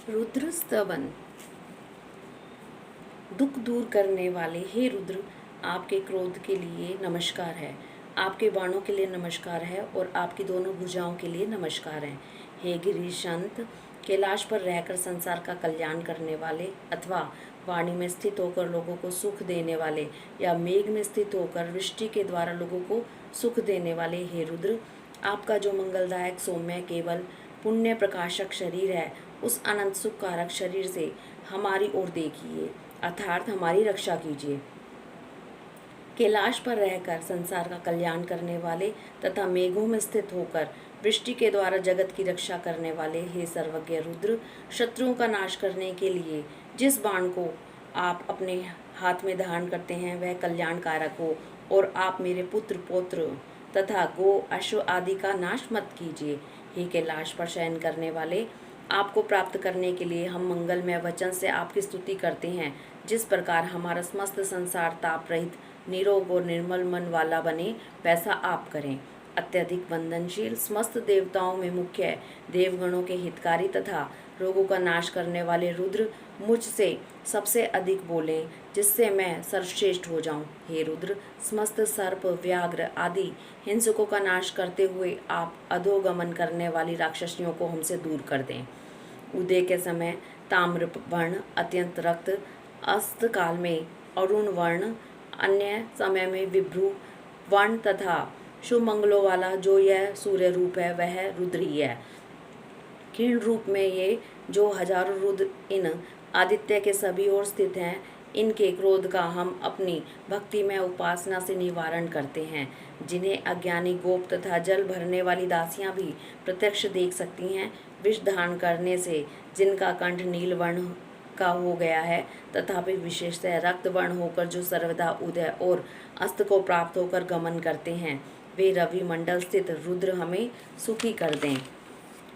रुद्र स्तवन। दुख दूर करने वाले हे रुद्र, आपके क्रोध के लिए नमस्कार है, आपके बाणों के लिए नमस्कार है और आपकी दोनों भुजाओं के लिए नमस्कार है। हे गिरीशंत, कैलाश पर रहकर संसार का कल्याण करने वाले अथवा वाणी में स्थित होकर लोगों को सुख देने वाले या मेघ में स्थित होकर वृष्टि के द्वारा लोगों को सुख देने वाले हे रुद्र, आपका जो मंगलदायक सौम्य केवल पुण्य प्रकाशक शरीर है, उस अनंत सुखकारक शरीर से हमारी ओर देखिए, अर्थात हमारी रक्षा कीजिए। कैलाश पर रहकर संसार का कल्याण करने वाले तथा मेघों में स्थित होकर वृष्टि के द्वारा जगत की रक्षा करने वाले हे सर्वज्ञ रुद्र, शत्रुओं का नाश करने के लिए जिस बाण को आप अपने हाथ में धारण करते हैं वह कल्याणकारक हो, और आप मेरे पुत्र पौत्र तथा गो अश्व आदि का नाश मत कीजिए। हे कैलाश पर शयन करने वाले, आपको प्राप्त करने के लिए हम मंगलमय वचन से आपकी स्तुति करते हैं। जिस प्रकार हमारा समस्त संसार ताप रहित, निरोग और निर्मल मन वाला बने, वैसा आप करें। अत्यधिक वंदनशील, समस्त देवताओं में मुख्य, देवगणों के हितकारी तथा रोगों का नाश करने वाले रुद्र, मुझसे सबसे अधिक बोलें, जिससे मैं सर्वश्रेष्ठ हो जाऊं। हे रुद्र, समस्त सर्प, व्याघ्र आदि हिंसकों का नाश करते हुए आप अधोगमन करने वाली राक्षसियों को हमसे दूर कर दें। उदय के समय ताम्र वर्ण, अत्यंत रक्त, अस्त काल में अरुण वर्ण, अन्य समय में विभ्रू वर्ण तथा शुभ मंगलों वाला जो यह सूर्य रूप है वह रुद्र ही है। क्षीण रूप में ये जो हजारों रुद्र इन आदित्य के सभी ओर स्थित हैं, इनके क्रोध का हम अपनी भक्ति में उपासना से निवारण करते हैं, जिन्हें अज्ञानी गोप तथा जल भरने वाली दासियां भी प्रत्यक्ष देख सकती हैं। विष धारण करने से जिनका कंठ नील वर्ण का हो गया है, तथापि विशेषतः रक्त वर्ण होकर जो सर्वदा उदय और अस्त को प्राप्त होकर गमन करते हैं, वे रवि मंडल स्थित रुद्र हमें सुखी कर दें।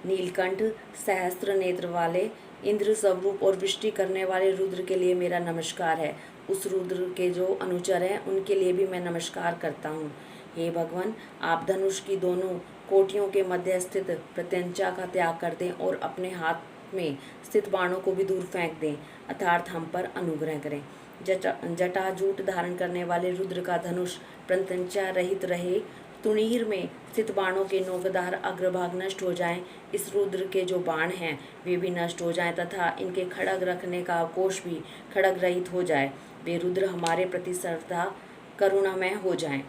नीलकंठ, सहस्त्र नेत्र वाले, इंद्र स्वरूप और वृष्टि करने वाले रुद्र के लिए मेरा नमस्कार है। उस रुद्र के जो अनुचर हैं उनके लिए भी मैं नमस्कार करता हूँ। हे भगवान, आप धनुष की दोनों कोटियों के मध्य स्थित प्रत्यंचा का त्याग कर दें और अपने हाथ में स्थित बाणों को भी दूर फेंक दें, अर्थात हम पर अनुग्रह करें। जटाजूट धारण करने वाले रुद्र का धनुष प्रत्यंचा रहित रहे, तुणीर में स्थित बाणों के नोकदार अग्रभाग नष्ट हो जाएं, इस रुद्र के जो बाण हैं वे भी नष्ट हो जाएं तथा इनके खड़ग रखने का अवकोश भी खड़ग रहित हो जाए। वे रुद्र हमारे प्रति सर्वदा करुणामय हो जाएं।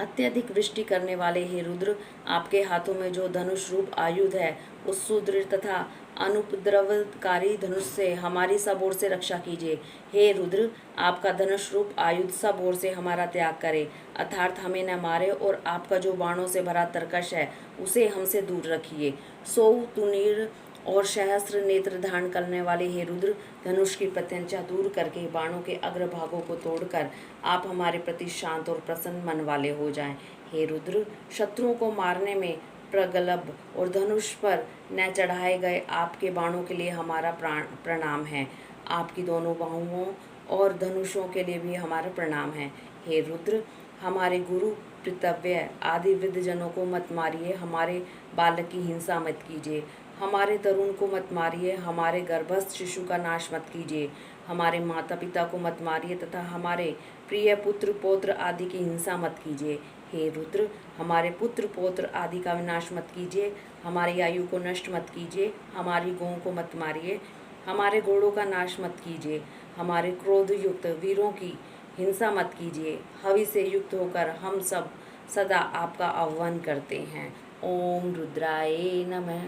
अत्यधिक वृष्टि करने वाले हे रुद्र, आपके हाथों में जो धनुष रूप आयुध है, उस सुदृढ़ तथा अनुपद्रवकारी धनुष से हमारी सब ओर से रक्षा कीजिए। हे रुद्र, आपका धनुष रूप आयुध सब ओर से हमारा त्याग करे, अर्थात हमें न मारे, और आपका जो बाणों से भरा तरकश है उसे हमसे दूर रखिए। सौ तुनीर और सहस्त्र नेत्र धारण करने वाले हे रुद्र, धनुष की प्रत्यंचा दूर करके बाणों के अग्रभागों को तोड़कर आप हमारे प्रति शांत और प्रसन्न मन वाले हो जाएं। हे रुद्र, शत्रुओं को मारने में प्रगल्भ और धनुष पर न चढ़ाए गए आपके बाणों के लिए हमारा प्रणाम है। आपकी दोनों बाहुओं और धनुषों के लिए भी हमारा प्रणाम है। हे रुद्र, हमारे गुरु पितृव्य आदि वृद्ध जनों को मत मारिए, हमारे बालक की हिंसा मत कीजिए, हमारे तरुण को मत मारिए, हमारे गर्भस्थ शिशु का नाश मत कीजिए, हमारे माता पिता को मत मारिए तथा हमारे प्रिय पुत्र पौत्र आदि की हिंसा मत कीजिए। हे रुद्र, हमारे पुत्र पौत्र आदि का विनाश मत कीजिए, हमारी आयु को नष्ट मत कीजिए, हमारी गौं को मत मारिए, हमारे घोड़ों का नाश मत कीजिए, हमारे क्रोध युक्त वीरों की हिंसा मत कीजिए। हवि से युक्त होकर हम सब सदा आपका आह्वान करते हैं। ओम रुद्राय नमः।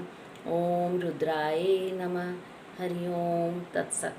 ओम रुद्राय नमः। हरि ओम तत्सत।